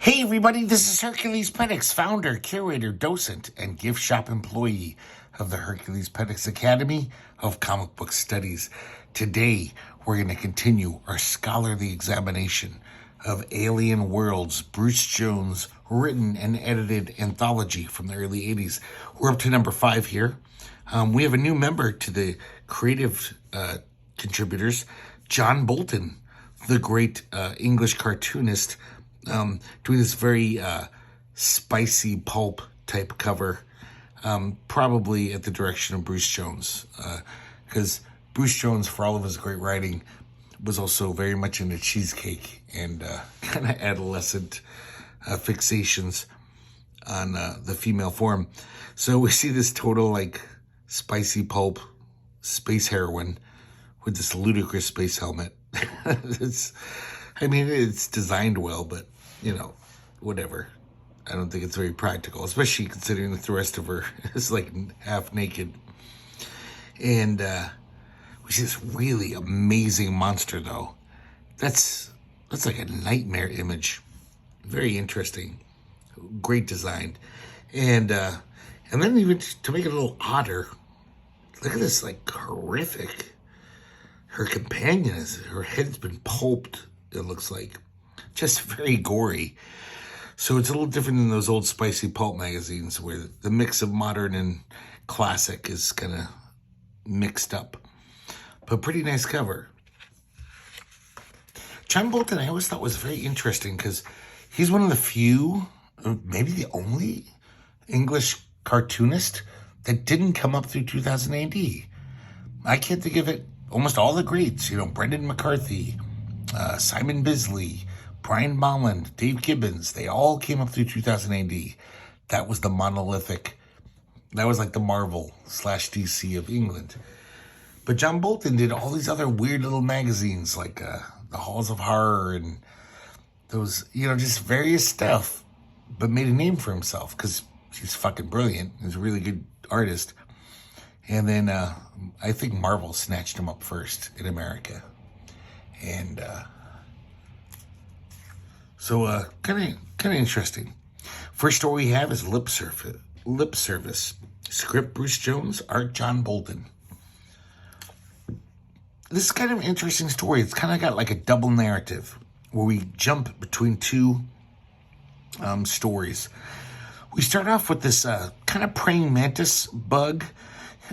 Hey everybody, this is herculespetix, founder, curator, docent, and gift shop employee of the herculespetix Academy of Comic Book Studies. Today, we're going to continue our scholarly examination of Alien Worlds, Bruce Jones' written and edited anthology from the early 80s. We're up to number 5 here. We have a new member to the creative contributors, John Bolton, the great English cartoonist, doing this very spicy pulp type cover, probably at the direction of Bruce Jones, because Bruce Jones, for all of his great writing, was also very much into cheesecake and kind of adolescent fixations on the female form. So we see this total like spicy pulp space heroine with this ludicrous space helmet. It's designed well, but whatever. I don't think it's very practical, especially considering that the rest of her is like half naked. And we see this really amazing monster, though. That's like a nightmare image. Very interesting, great design, and then even to make it a little odder, look at this like horrific. Her companion her head's been pulped. It looks like just very gory. So it's a little different than those old spicy pulp magazines where the mix of modern and classic is kind of mixed up. But pretty nice cover. John Bolton, I always thought was very interesting because he's one of the few, maybe the only English cartoonist that didn't come up through 2000 AD. I can't think of it. Almost all the greats, Brendan McCarthy, Simon Bisley, Brian Bolland, Dave Gibbons, they all came up through 2000 AD. That was the monolithic, that was like the Marvel/DC of England. But John Bolton did all these other weird little magazines like the Halls of Horror and those, just various stuff, but made a name for himself because he's fucking brilliant. He's a really good artist. And then I think Marvel snatched him up first in America. And so kind of interesting. First story we have is Lip Service. Script Bruce Jones, art John Bolton. This is kind of an interesting story. It's kind of got like a double narrative where we jump between two stories. We start off with this kind of praying mantis bug.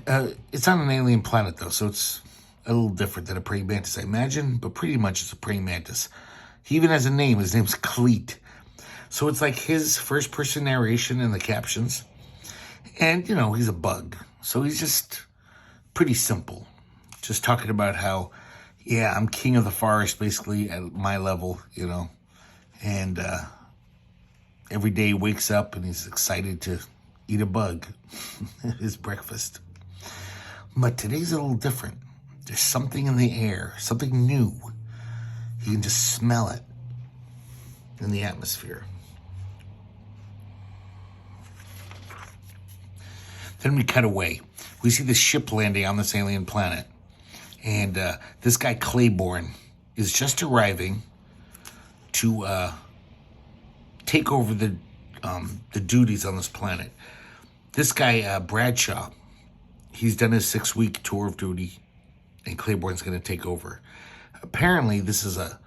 It's on an alien planet, though, so it's a little different than a praying mantis, I imagine, but pretty much it's a praying mantis. He even has a name. His name's Cleet. So it's like his first-person narration in the captions. And, he's a bug. So he's just pretty simple. Just talking about how, yeah, I'm king of the forest, basically, at my level, And every day he wakes up and he's excited to eat a bug. His breakfast. But today's a little different. There's something in the air, something new. You can just smell it in the atmosphere. Then we cut away. We see the ship landing on this alien planet. And this guy Claiborne is just arriving to take over the duties on this planet. This guy, Bradshaw, he's done his 6-week tour of duty, and Claiborne's going to take over. Apparently, this is a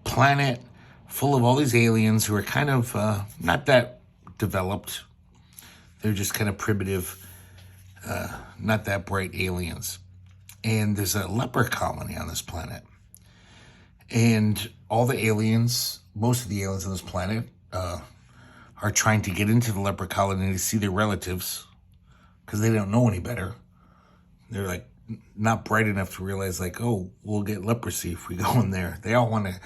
planet full of all these aliens who are kind of not that developed. They're just kind of primitive, not that bright aliens. And there's a leper colony on this planet. And all the aliens, most of the aliens on this planet, are trying to get into the leper colony to see their relatives because they don't know any better. They're like not bright enough to realize like, oh, we'll get leprosy if we go in there. They all want to.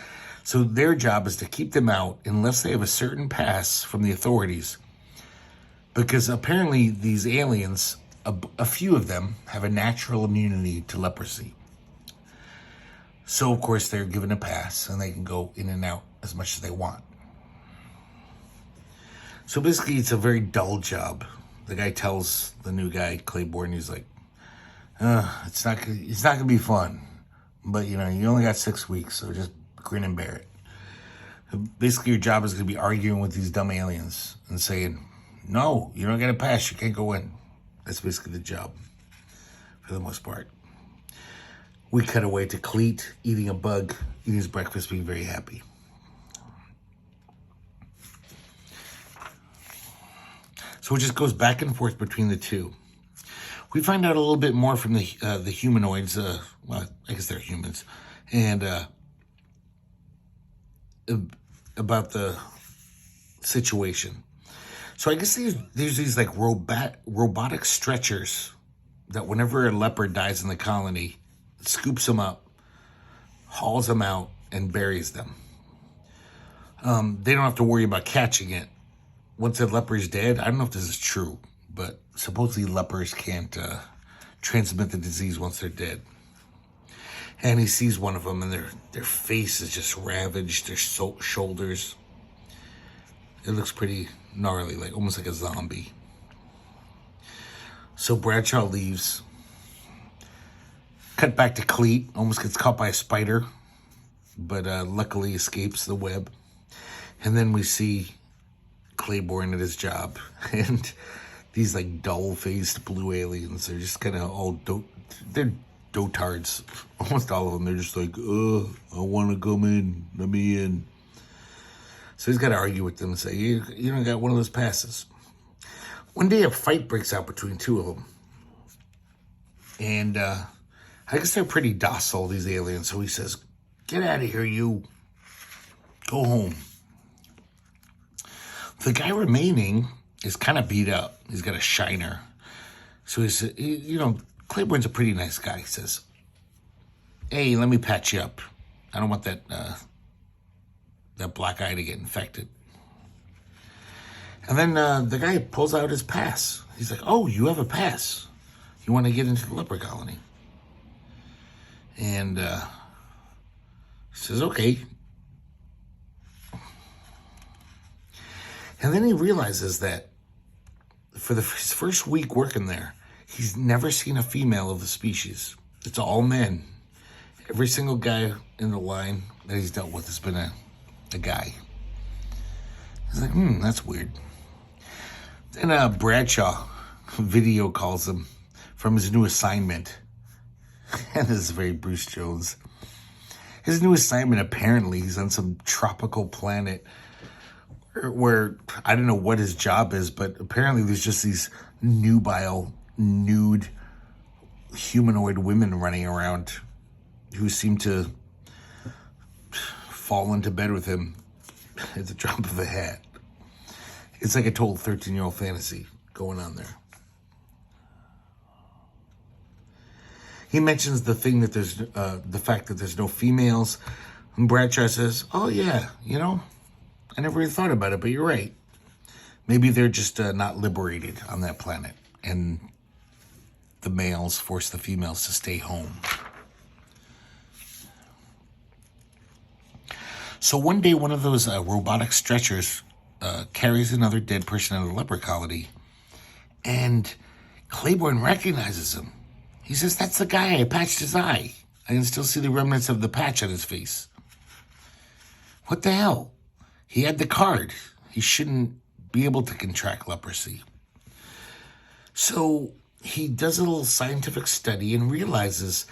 So their job is to keep them out unless they have a certain pass from the authorities. Because apparently these aliens, a few of them have a natural immunity to leprosy. So of course they're given a pass and they can go in and out as much as they want. So basically, it's a very dull job. The guy tells the new guy, Claiborne, he's like, it's not gonna be fun. But, you only got 6 weeks, so just grin and bear it. Basically, your job is going to be arguing with these dumb aliens and saying, no, you don't get a pass, you can't go in. That's basically the job, for the most part. We cut away to Cleet eating a bug, eating his breakfast, being very happy. So it just goes back and forth between the two. We find out a little bit more from the humanoids. Well, I guess they're humans, and about the situation. So I guess there's these like robotic stretchers that whenever a leopard dies in the colony, it scoops them up, hauls them out, and buries them. They don't have to worry about catching it. Once a leopard's dead, I don't know if this is true, but supposedly lepers can't transmit the disease once they're dead. And he sees one of them, and their face is just ravaged, their shoulders. It looks pretty gnarly, like almost like a zombie. So Bradshaw leaves. Cut back to Cleet, almost gets caught by a spider, but luckily escapes the web. And then we see Claiborne at his job, and these like dull-faced blue aliens, they're just kind of all they're dotards, almost all of them. They're just like, I want to come in, let me in. So he's got to argue with them and say, you don't got one of those passes. One day a fight breaks out between two of them, and I guess they're pretty docile, these aliens. So he says, get out of here, you. Go home. The guy remaining is kind of beat up. He's got a shiner. So he said, Claiborne's a pretty nice guy. He says, hey, let me patch you up. I don't want that black eye to get infected. And then the guy pulls out his pass. He's like, oh, you have a pass. You want to get into the leper colony? And he says, okay. And then he realizes that for his first week working there, he's never seen a female of the species. It's all men. Every single guy in the line that he's dealt with has been a guy. He's like, that's weird. Then Bradshaw video calls him from his new assignment. And this is very Bruce Jones. His new assignment, apparently, he's on some tropical planet where I don't know what his job is, but apparently there's just these nubile, nude, humanoid women running around who seem to fall into bed with him at the drop of a hat. It's like a total 13-year-old fantasy going on there. He mentions the thing that there's the fact that there's no females, and Bradshaw says, "Oh yeah, I never really thought about it, but you're right. Maybe they're just not liberated on that planet, and the males force the females to stay home." So one day, one of those robotic stretchers carries another dead person out of the leper colony, and Claiborne recognizes him. He says, that's the guy. I patched his eye. I can still see the remnants of the patch on his face. What the hell? He had the card. He shouldn't be able to contract leprosy. So he does a little scientific study and realizes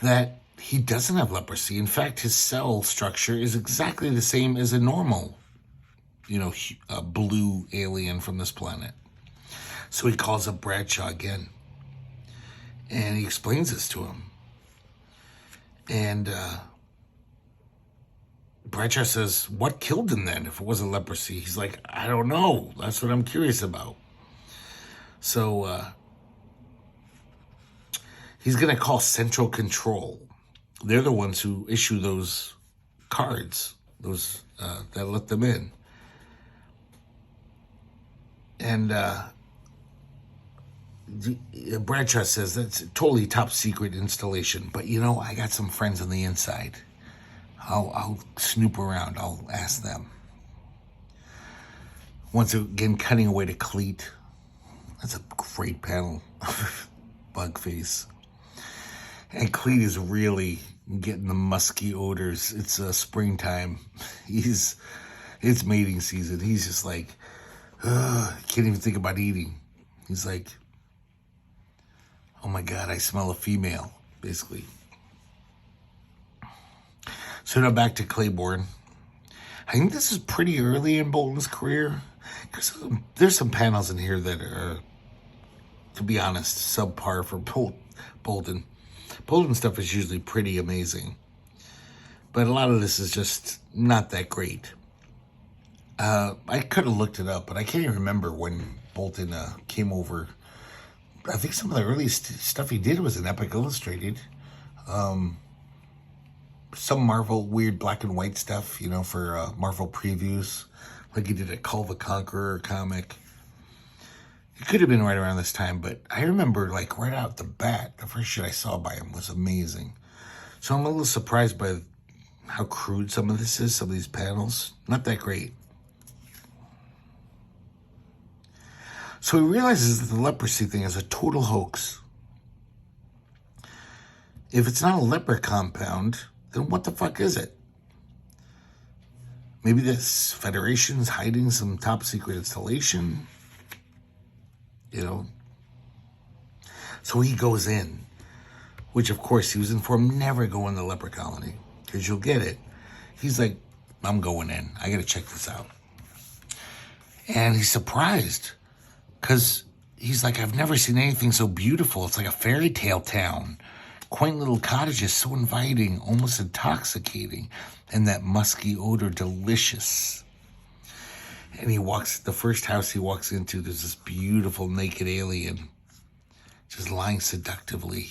that he doesn't have leprosy. In fact, his cell structure is exactly the same as a normal, blue alien from this planet. So he calls up Bradshaw again, and he explains this to him. And Bradshaw says, what killed him then if it wasn't leprosy? He's like, I don't know. That's what I'm curious about. So he's going to call Central Control. They're the ones who issue those cards, those that let them in. And Bradshaw says that's a totally top secret installation, but I got some friends on the inside. I'll snoop around. I'll ask them. Once again, cutting away to Cleet. That's a great panel. Bug face. And Cleet is really getting the musky odors. It's springtime. He's It's mating season. He's just like, can't even think about eating. He's like, oh my God, I smell a female, basically. So now back to Claiborne. I think this is pretty early in Bolton's career. There's some panels in here that are, to be honest, subpar for Bolton. Bolton stuff is usually pretty amazing. But a lot of this is just not that great. I could have looked it up, but I can't even remember when Bolton came over. I think some of the earliest stuff he did was in Epic Illustrated. Some Marvel weird black and white stuff, for Marvel previews. Like he did a Cull the Conqueror comic. It could have been right around this time, but I remember like right out the bat, the first shit I saw by him was amazing. So I'm a little surprised by how crude some of this is, some of these panels. Not that great. So he realizes that the leprosy thing is a total hoax. If it's not a leper compound, then what the fuck is it? Maybe this Federation's hiding some top secret installation, So he goes in, which of course he was informed never go in the leper colony because you'll get it. He's like, I'm going in. I got to check this out. And he's surprised because he's like, I've never seen anything so beautiful. It's like a fairy tale town. Quaint little cottages, so inviting, almost intoxicating, and that musky odor delicious. And the first house he walks into, there's this beautiful naked alien just lying seductively.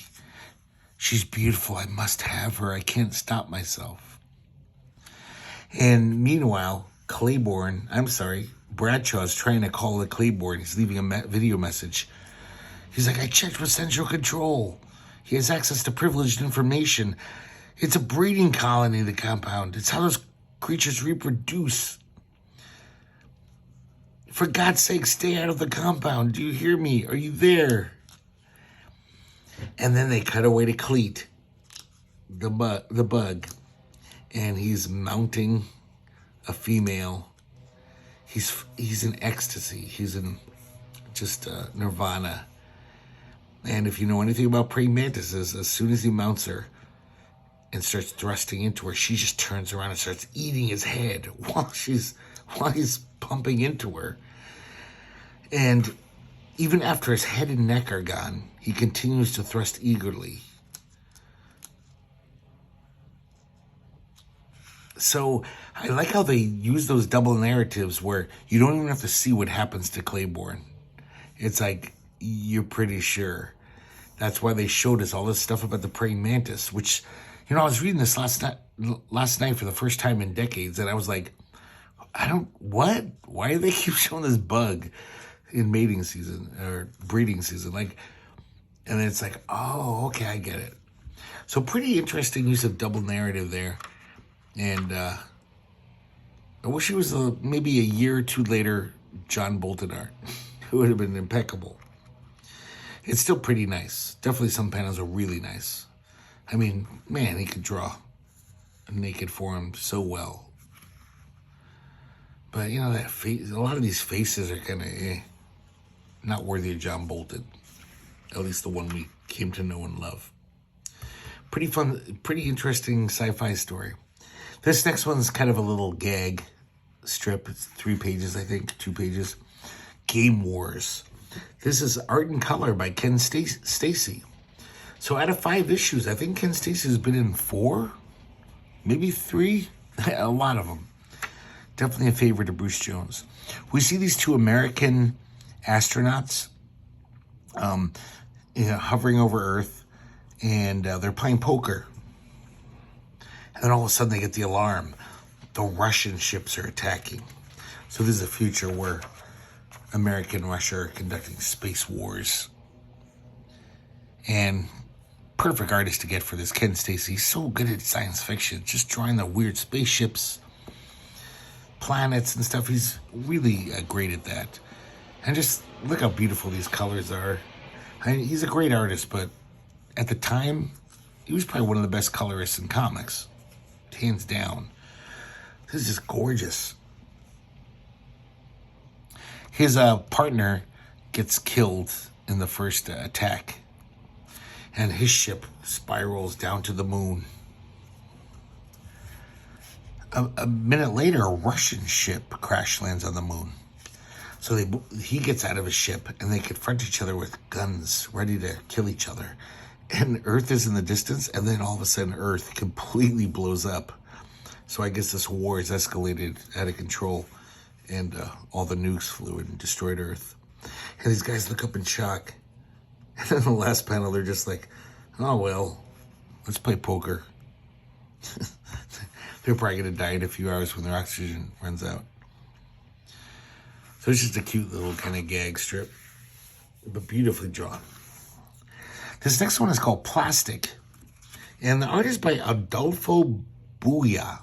She's beautiful, I must have her, I can't stop myself. And meanwhile, Bradshaw's trying to call the Claiborne. He's leaving a video message. He's like, I checked with Central Control. He has access to privileged information. It's a breeding colony, the compound. It's how those creatures reproduce. For God's sake, stay out of the compound. Do you hear me? Are you there? And then they cut away to Cleet, the bug. And he's mounting a female. He's in ecstasy. He's in just nirvana. And if you know anything about praying mantises, as soon as he mounts her and starts thrusting into her, she just turns around and starts eating his head while he's pumping into her. And even after his head and neck are gone, he continues to thrust eagerly. So I like how they use those double narratives where you don't even have to see what happens to Claiborne. It's like, you're pretty sure. That's why they showed us all this stuff about the praying mantis, which, I was reading this last night for the first time in decades, and I was like, what? Why do they keep showing this bug in mating season or breeding season? And it's like, oh, okay, I get it. So pretty interesting use of double narrative there. And I wish it was maybe a year or two later John Bolton art. It would have been impeccable. It's still pretty nice. Definitely some panels are really nice. I mean, man, he could draw a naked form so well. But, that face, a lot of these faces are kind of not worthy of John Bolton. At least the one we came to know and love. Pretty fun, pretty interesting sci-fi story. This next one's kind of a little gag strip. It's 3 pages, I think, 2 pages. Game Wars. This is art and color by Ken Stacy. So out of 5 issues, I think Ken Stacy has been in 4, maybe 3, a lot of them. Definitely a favorite of Bruce Jones. We see these 2 American astronauts hovering over Earth, and they're playing poker. And then all of a sudden they get the alarm. The Russian ships are attacking. So this is a future where America and Russia are conducting space wars. And perfect artist to get for this, Ken Stacy. He's so good at science fiction, just drawing the weird spaceships, planets and stuff. He's really great at that. And just look how beautiful these colors are. He's a great artist, but at the time, he was probably one of the best colorists in comics. Hands down. This is just gorgeous. His partner gets killed in the first attack, and his ship spirals down to the moon. A minute later, a Russian ship crash lands on the moon. So he gets out of his ship, and they confront each other with guns, ready to kill each other. And Earth is in the distance, and then all of a sudden, Earth completely blows up. So I guess this war is escalated out of control, and all the nukes flew and destroyed Earth. And these guys look up in shock. And then the last panel, they're just like, oh, well, let's play poker. They're probably going to die in a few hours when their oxygen runs out. So it's just a cute little kind of gag strip, but beautifully drawn. This next one is called Plastic, and the art is by Adolfo Buia.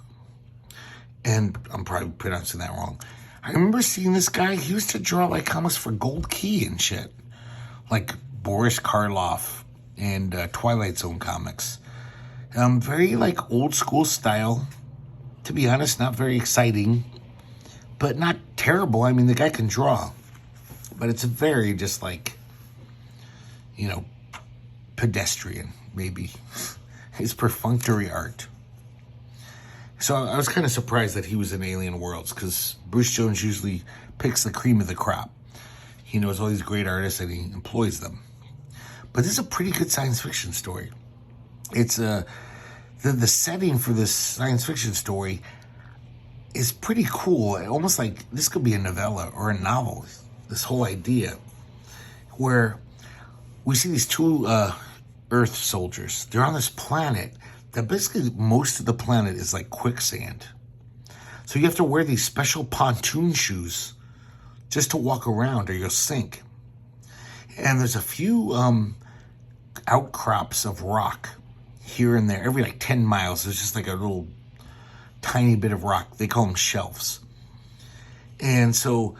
And I'm probably pronouncing that wrong. I remember seeing this guy. He used to draw like comics for Gold Key and shit, like Boris Karloff and Twilight Zone comics. Very like old school style. To be honest, not very exciting, but not terrible. I mean, the guy can draw, but it's very just like, pedestrian, maybe. It's perfunctory art. So I was kind of surprised that he was in Alien Worlds, because Bruce Jones usually picks the cream of the crop. He knows all these great artists and he employs them. But this is a pretty good science fiction story. It's the setting for this science fiction story is pretty cool. Almost like this could be a novella or a novel. This whole idea where we see these two Earth soldiers. They're on this planet that basically most of the planet is like quicksand. So you have to wear these special pontoon shoes just to walk around or you'll sink. And there's a few outcrops of rock here and there. Every like 10 miles, there's just like a little tiny bit of rock. They call them shelves. And so,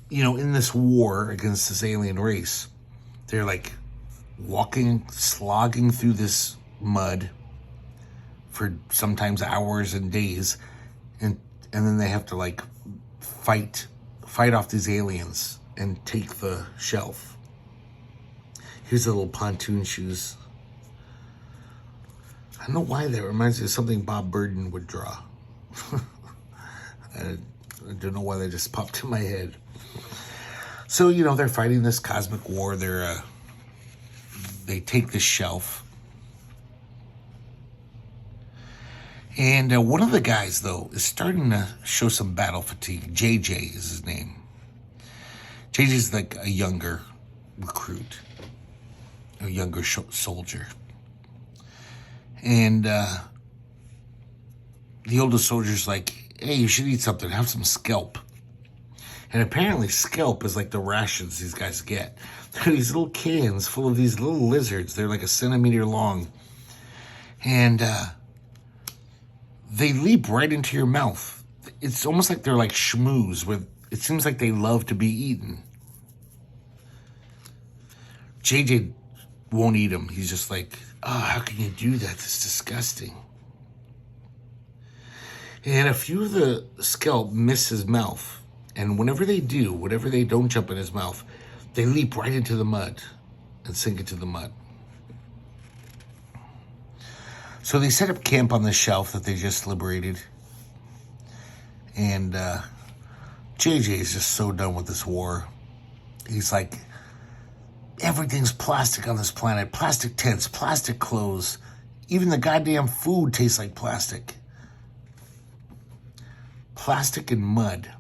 in this war against this alien race, they're like slogging through this mud for sometimes hours and days. And then they have to like fight off these aliens and take the shelf. Here's the little pontoon shoes. I don't know why that reminds me of something Bob Burden would draw. I don't know why that just popped in my head. So, they're fighting this cosmic war. They take the shelf. And one of the guys, though, is starting to show some battle fatigue. JJ is his name. JJ's like a younger recruit, a younger soldier. And the older soldier's like, hey, you should eat something. Have some scalp. And apparently scalp is like the rations these guys get. They're these little cans full of these little lizards. They're like a centimeter long. And they leap right into your mouth. It's almost like they're like schmooze. It seems like they love to be eaten. JJ won't eat them. He's just like, oh, how can you do that? It's disgusting. And a few of the scalp miss his mouth. And whenever they do, whenever they don't jump in his mouth, they leap right into the mud and sink into the mud. So they set up camp on the shelf that they just liberated. And JJ is just so done with this war. He's like, everything's plastic on this planet. Plastic tents, plastic clothes. Even the goddamn food tastes like plastic. Plastic and mud.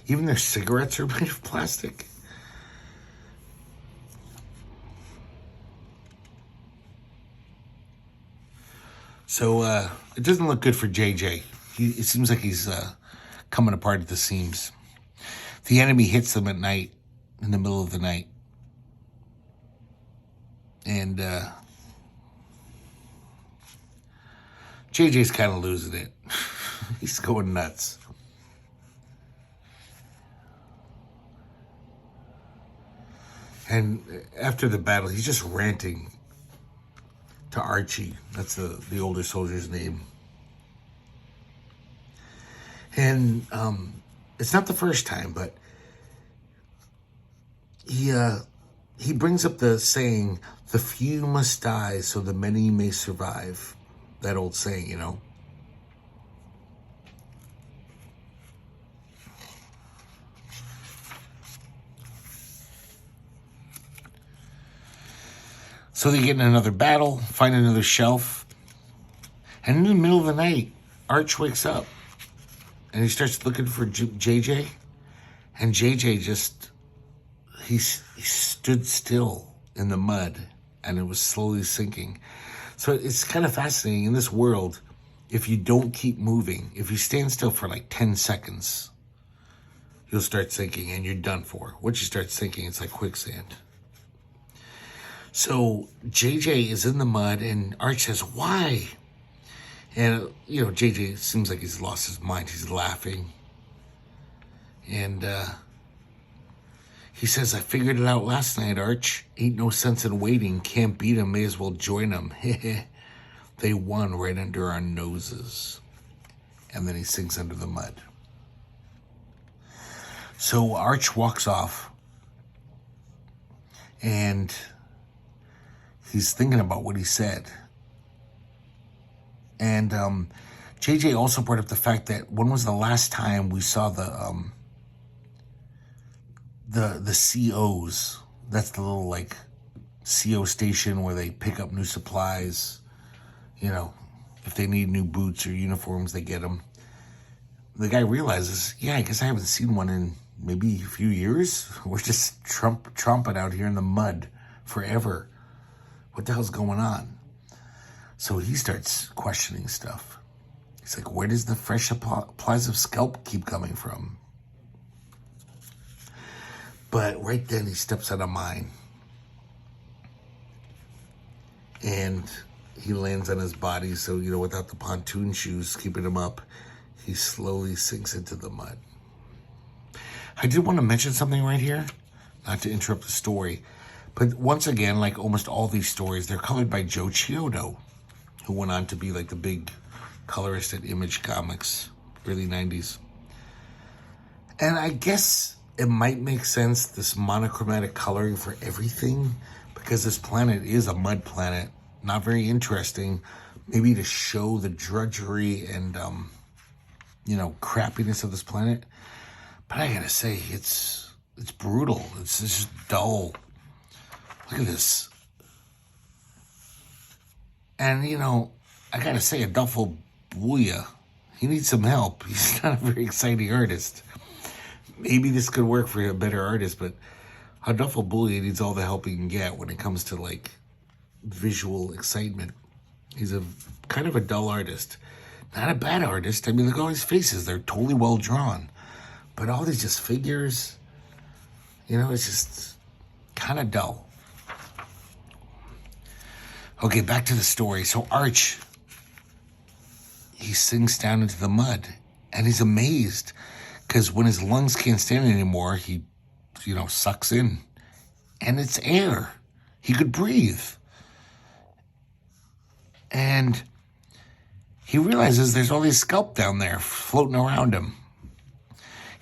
Even their cigarettes are made of plastic. So it doesn't look good for JJ. It seems like he's coming apart at the seams. The enemy hits them at night, in the middle of the night. And JJ's kind of losing it. He's going nuts. And after the battle, he's just ranting to Archie. That's the older soldier's name. And it's not the first time, but he brings up the saying, "The few must die so the many may survive." That old saying, you know. So they get in another battle, find another shelf, and in the middle of the night, Arch wakes up, and he starts looking for JJ, and JJ just, he stood still in the mud, and it was slowly sinking. So it's kind of fascinating. In this world, if you don't keep moving, if you stand still for like 10 seconds, you'll start sinking, and you're done for. Once you start sinking, it's like quicksand. So JJ is in the mud, and Arch says, "Why?" And, you know, JJ seems like he's lost his mind. He's laughing. And he says, "I figured it out last night, Arch. Ain't no sense in waiting. Can't beat him. May as well join him. They won right under our noses." And then he sinks under the mud. So Arch walks off. And he's thinking about what he said. And JJ also brought up the fact that when was the last time we saw the COs? That's the little like CO station where they pick up new supplies. You know, if they need new boots or uniforms, they get them. The guy realizes, yeah, I guess I haven't seen one in maybe a few years. We're just tromping out here in the mud forever. What the hell's going on? So he starts questioning stuff. He's like, where does the fresh supplies of scalp keep coming from? But right then he steps out of mine. And he lands on his body. So, you know, without the pontoon shoes keeping him up, he slowly sinks into the mud. I did want to mention something right here, not to interrupt the story. But once again, like almost all these stories, they're colored by Joe Chiodo, who went on to be like the big colorist at Image Comics, early 90s. And I guess it might make sense, this monochromatic coloring for everything, because this planet is a mud planet. Not very interesting, maybe to show the drudgery and, you know, crappiness of this planet. But I gotta say, it's brutal. It's just dull. Look at this. And, you know, I gotta say, Adolfo Buia, he needs some help. He's not a very exciting artist. Maybe this could work for a better artist, but Adolfo Buia needs all the help he can get when it comes to, like, visual excitement. He's a kind of a dull artist. Not a bad artist. I mean, look at all his faces. They're totally well drawn. But all these just figures, you know, it's just kind of dull. Okay, back to the story. So Arch, he sinks down into the mud, and he's amazed because when his lungs can't stand it anymore, he, you know, sucks in, and it's air. He could breathe. And he realizes there's all these scalp down there floating around him.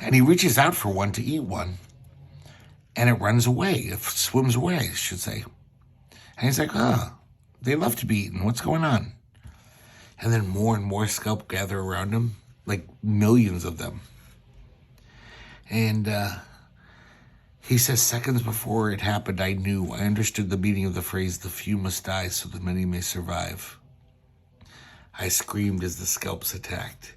And he reaches out for one to eat one, and it runs away. It swims away, I should say. And he's like, they love to be eaten. What's going on? And then more and more scalp gather around him, like millions of them. And he says, seconds before it happened, I understood the meaning of the phrase, the few must die so the many may survive. I screamed as the scalps attacked.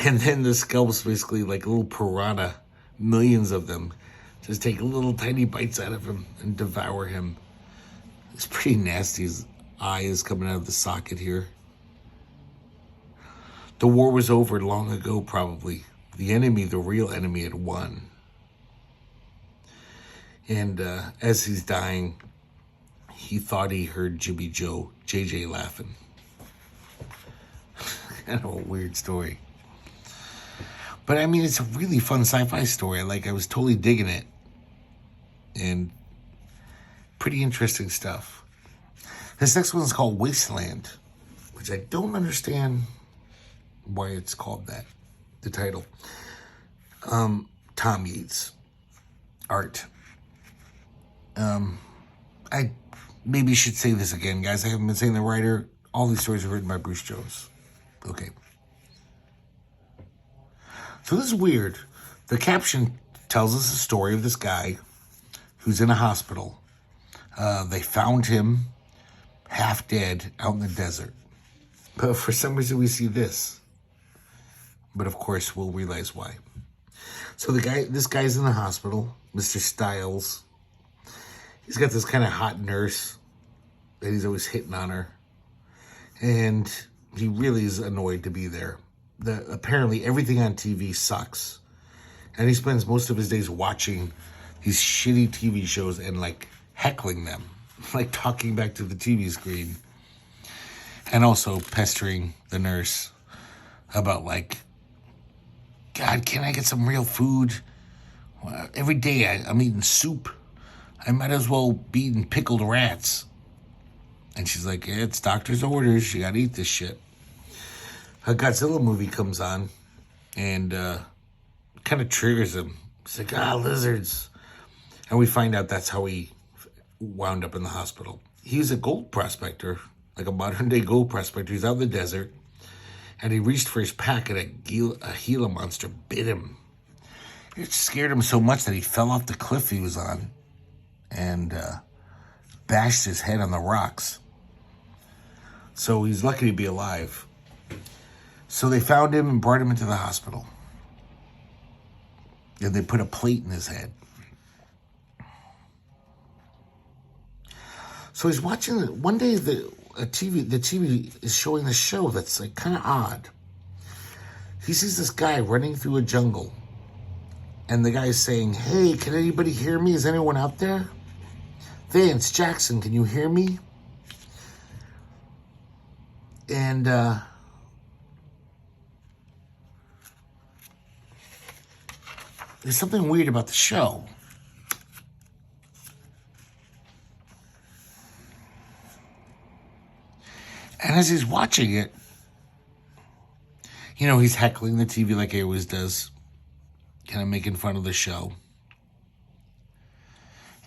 And then the scalps, basically like a little piranha, millions of them, just take little tiny bites out of him and devour him. It's pretty nasty. His eye is coming out of the socket here. The war was over long ago, probably. The enemy, the real enemy, had won. And as he's dying, he thought he heard Jimmy Joe, JJ, laughing. Kind of a weird story. But I mean, it's a really fun sci-fi story. Like, I was totally digging it. And pretty interesting stuff. This next one's called Wasteland, which I don't understand why it's called that, the title. Tom Yates. Art. I maybe should say this again, guys. I haven't been saying the writer. All these stories are written by Bruce Jones. Okay. So this is weird. The caption tells us the story of this guy who's in a hospital. They found him half dead out in the desert. But for some reason we see this. But of course we'll realize why. So this guy's in the hospital, Mr. Stiles. He's got this kind of hot nurse that he's always hitting on her. And he really is annoyed to be there. Apparently everything on TV sucks. And he spends most of his days watching these shitty TV shows and like heckling them. Like talking back to the TV screen. And also pestering the nurse about like, God, can I get some real food? Every day I'm eating soup. I might as well be eating pickled rats. And she's like, yeah, it's doctor's orders. You gotta eat this shit. A Godzilla movie comes on and kind of triggers him. He's like, lizards. And we find out that's how he wound up in the hospital. He's a gold prospector, like a modern day gold prospector. He's out in the desert. And he reached for his pack and a Gila monster bit him. It scared him so much that he fell off the cliff he was on and bashed his head on the rocks. So he's lucky to be alive. So they found him and brought him into the hospital. And they put a plate in his head. So he's watching, one day the TV is showing this show that's like kind of odd. He sees this guy running through a jungle. And the guy's saying, hey, can anybody hear me? Is anyone out there? Vance, Jackson, can you hear me? And there's something weird about the show. And as he's watching it, he's heckling the TV like he always does, kind of making fun of the show.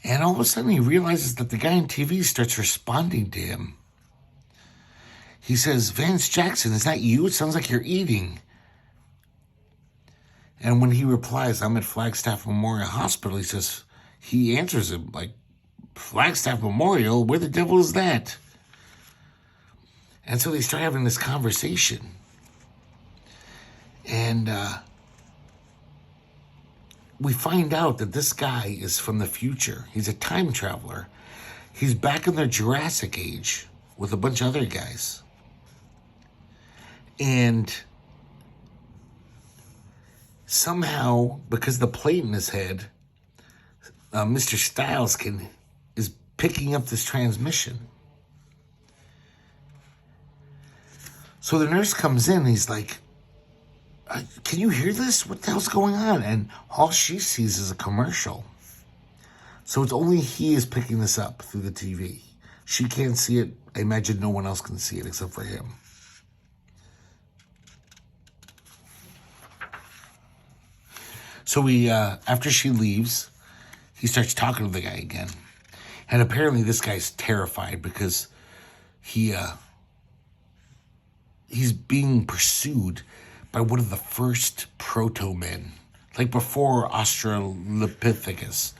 And all of a sudden he realizes that the guy on TV starts responding to him. He says, Vance Jackson, is that you? It sounds like you're eating. And when he replies, I'm at Flagstaff Memorial Hospital, he answers him like, Flagstaff Memorial? Where the devil is that? And so they start having this conversation. And we find out that this guy is from the future. He's a time traveler. He's back in the Jurassic Age with a bunch of other guys. And somehow, because of the plate in his head, Mr. Stiles is picking up this transmission. So the nurse comes in, and he's like, can you hear this? What the hell's going on? And all she sees is a commercial. So it's only he is picking this up through the TV. She can't see it. I imagine no one else can see it except for him. So after she leaves, he starts talking to the guy again. And apparently this guy's terrified because he's being pursued by one of the first proto-men, like before Australopithecus.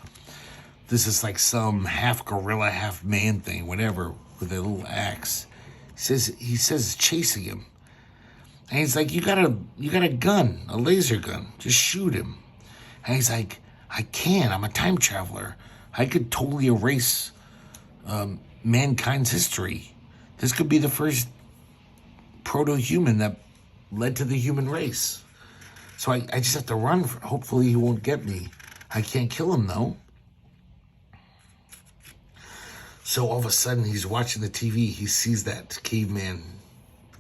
This is like some half gorilla, half man thing, whatever, with a little axe. He says it's chasing him. And he's like, you got a gun, a laser gun. Just shoot him. And he's like, I can't. I'm a time traveler. I could totally erase mankind's history. This could be the first proto-human that led to the human race. So I just have to run. Hopefully he won't get me. I can't kill him, though. So all of a sudden, he's watching the TV. He sees that caveman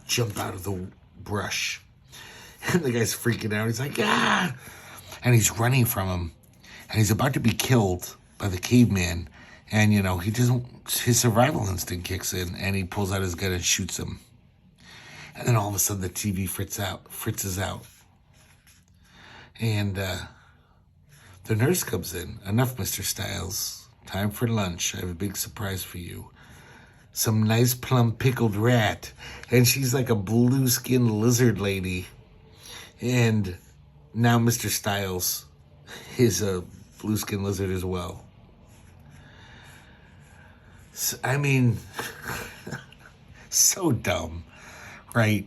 jump out of the brush. And the guy's freaking out. He's like, ah! And he's running from him. And he's about to be killed by the caveman. And, his survival instinct kicks in. And he pulls out his gun and shoots him. And then all of a sudden, the TV fritzes out. And the nurse comes in. Enough, Mr. Stiles. time for lunch. I have a big surprise for you. Some nice plump pickled rat. And she's like a blue-skinned lizard lady. And now Mr. Styles is a blue-skinned lizard as well. So, I mean, so dumb, right?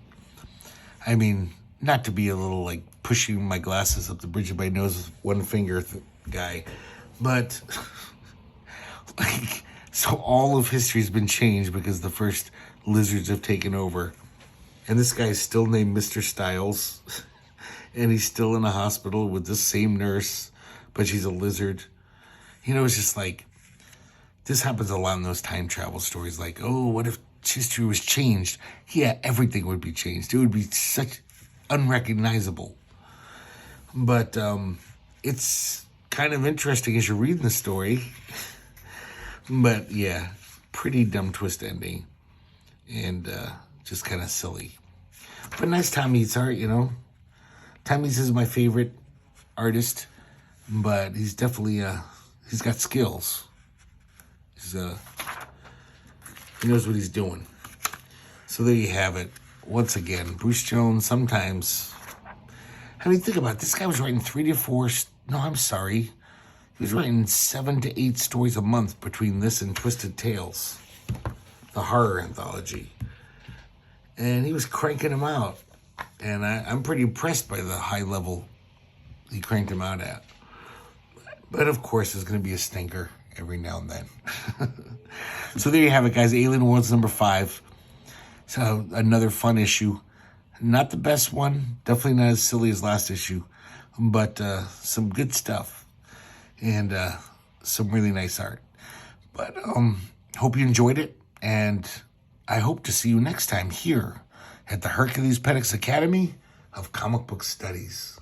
I mean, not to be a little like pushing my glasses up the bridge of my nose with one finger guy, but like, so all of history's been changed because the first lizards have taken over. And this guy's still named Mr. Styles. And he's still in a hospital with the same nurse, but she's a lizard. You know, it's just like, this happens a lot in those time travel stories. Like, oh, what if history was changed? Yeah, everything would be changed. It would be such unrecognizable. But it's kind of interesting as you're reading the story. But yeah, pretty dumb twist ending. And just kind of silly. But nice Tommy Eats Art, you know. Tommy Eats is my favorite artist. But he's definitely, he's got skills. He knows what he's doing. So there you have it. Once again, Bruce Jones, sometimes... I mean, think about it. This guy was writing 3 to 4... No, I'm sorry. He was writing 7 to 8 stories a month between this and Twisted Tales, the horror anthology. And he was cranking them out. And I'm pretty impressed by the high level he cranked them out at. But, of course, there's going to be a stinker every now and then. So there you have it, guys. Alien Worlds number 5. So another fun issue. Not the best one. Definitely not as silly as last issue. But some good stuff. And some really nice art. But hope you enjoyed it. And I hope to see you next time here at the Herculespetix Academy of Comic Book Studies.